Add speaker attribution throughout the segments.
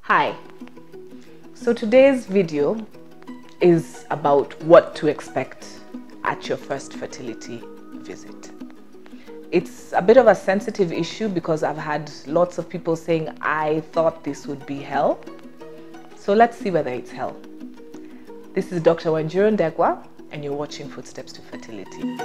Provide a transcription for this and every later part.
Speaker 1: Hi, so today's video is about what to expect at your first fertility visit. It's a bit of a sensitive issue because I've had lots of people saying, I thought this would be hell. So let's see whether it's hell. This is Dr. Wanjiru Ndegwa and you're watching Footsteps to Fertility.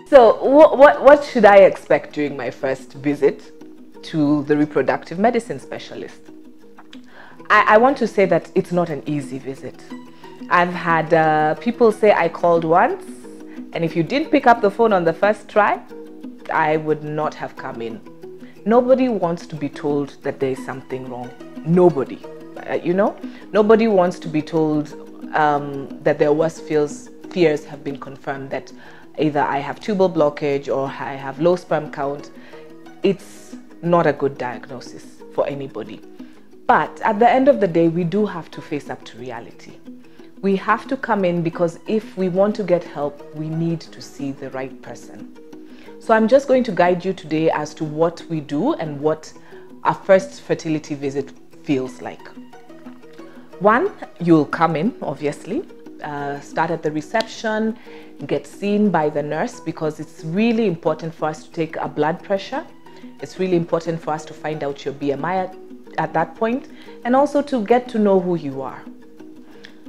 Speaker 1: So what should I expect during my first visit to the reproductive medicine specialist? I want to say that it's not an easy visit. I've had people say I called once, and if you didn't pick up the phone on the first try, I would not have come in. Nobody wants to be told that there is something wrong. Nobody, nobody wants to be told that their worst fears have been confirmed, that either I have tubal blockage or I have low sperm count. It's not a good diagnosis for anybody. But at the end of the day, we do have to face up to reality. We have to come in because if we want to get help, we need to see the right person. So I'm just going to guide you today as to what we do and what our first fertility visit feels like. One, you'll come in, obviously, start at the reception, get seen by the nurse because it's really important for us to take a blood pressure. It's really important for us to find out your BMI at that point, and also to get to know who you are.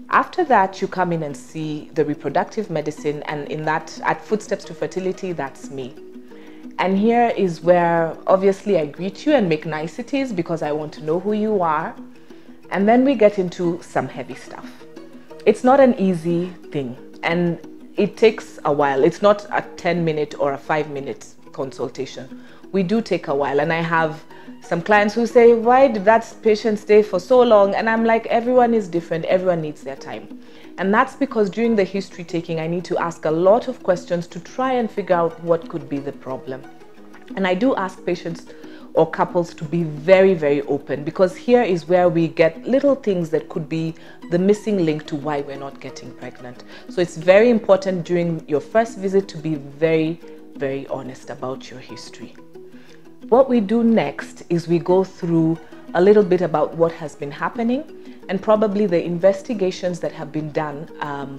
Speaker 1: After that, you come in and see the reproductive medicine, and in that, at Footsteps to Fertility, that's me. And here is where obviously I greet you and make niceties because I want to know who you are. And then we get into some heavy stuff. It's not an easy thing, and it takes a while. It's not a 10-minute or a 5-minute consultation. We do take a while, and I have some clients who say, why did that patient stay for so long? And I'm like, everyone is different, everyone needs their time. And that's because during the history taking, I need to ask a lot of questions to try and figure out what could be the problem. And I do ask patients or couples to be very, very open, because here is where we get little things that could be the missing link to why we're not getting pregnant. So it's very important during your first visit to be very, very honest about your history. What we do next is we go through a little bit about what has been happening and probably the investigations that have been done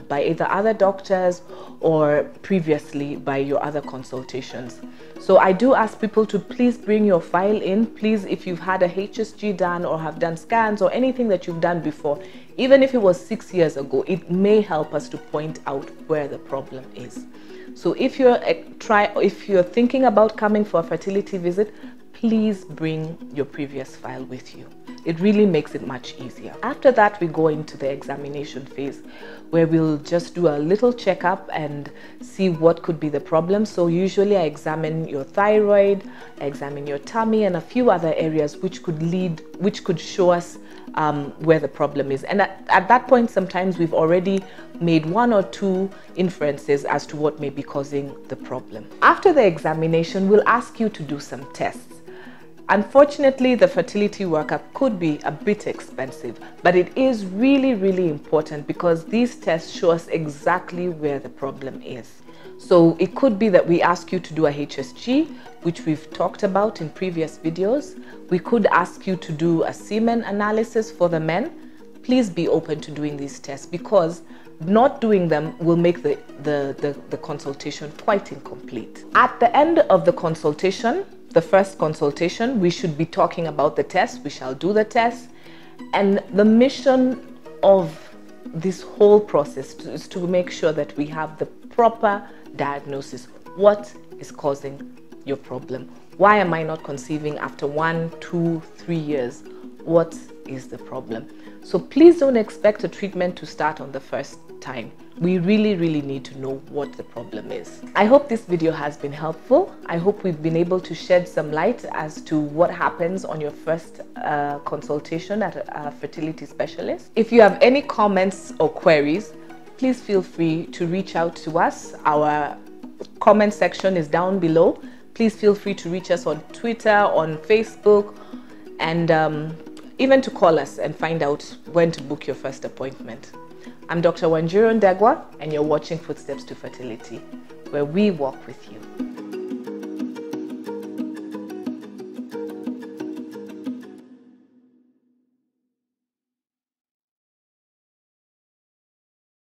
Speaker 1: by either other doctors or previously by your other consultations. So I do ask people to please bring your file in. Please, if you've had a HSG done or have done scans or anything that you've done before, even if it was 6 years ago, it may help us to point out where the problem is. So if you're thinking about coming for a fertility visit, please bring your previous file with you. It really makes it much easier. After that, we go into the examination phase where we'll just do a little checkup and see what could be the problem. So usually I examine your thyroid, I examine your tummy and a few other areas which could show us where the problem is. And at that point, sometimes we've already made 1 or 2 inferences as to what may be causing the problem. After the examination, we'll ask you to do some tests. Unfortunately, the fertility workup could be a bit expensive, but it is really, really important because these tests show us exactly where the problem is. So it could be that we ask you to do a HSG, which we've talked about in previous videos. We could ask you to do a semen analysis for the men. Please be open to doing these tests because not doing them will make the consultation quite incomplete. At the end of the consultation, the first consultation, we should be talking about the test. We shall do the test. And the mission of this whole process is to make sure that we have the proper diagnosis. What is causing your problem? Why am I not conceiving after 1, 2, 3 years? What is the problem? So please don't expect a treatment to start on the first time. We really, really need to know what the problem is. I hope this video has been helpful. I hope we've been able to shed some light as to what happens on your first consultation at a fertility specialist. If you have any comments or queries, please feel free to reach out to us. Our comment section is down below. Please feel free to reach us on Twitter, on Facebook, and even to call us and find out when to book your first appointment. I'm Dr. Wanjiro Ndagwa, and you're watching Footsteps to Fertility, where we walk with you.